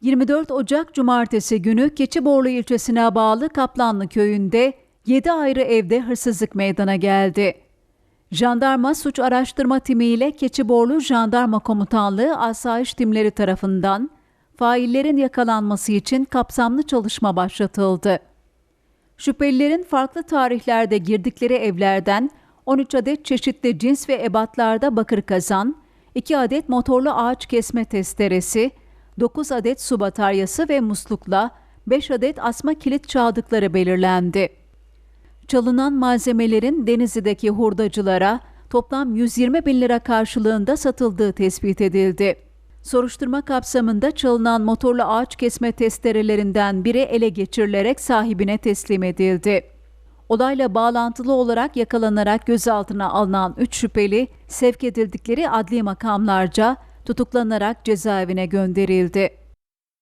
24 Ocak Cumartesi günü Keçiborlu ilçesine bağlı Kaplanlı köyünde 7 ayrı evde hırsızlık meydana geldi. Jandarma Suç Araştırma Timi ile Keçiborlu Jandarma Komutanlığı asayiş timleri tarafından faillerin yakalanması için kapsamlı çalışma başlatıldı. Şüphelilerin farklı tarihlerde girdikleri evlerden 13 adet çeşitli cins ve ebatlarda bakır kazan, 2 adet motorlu ağaç kesme testeresi, 9 adet su bataryası ve muslukla 5 adet asma kilit çaldıkları belirlendi. Çalınan malzemelerin Denizli'deki hurdacılara toplam 120 bin lira karşılığında satıldığı tespit edildi. Soruşturma kapsamında çalınan motorlu ağaç kesme testerelerinden biri ele geçirilerek sahibine teslim edildi. Olayla bağlantılı olarak yakalanarak gözaltına alınan 3 şüpheli sevk edildikleri adli makamlarca tutuklanarak cezaevine gönderildi.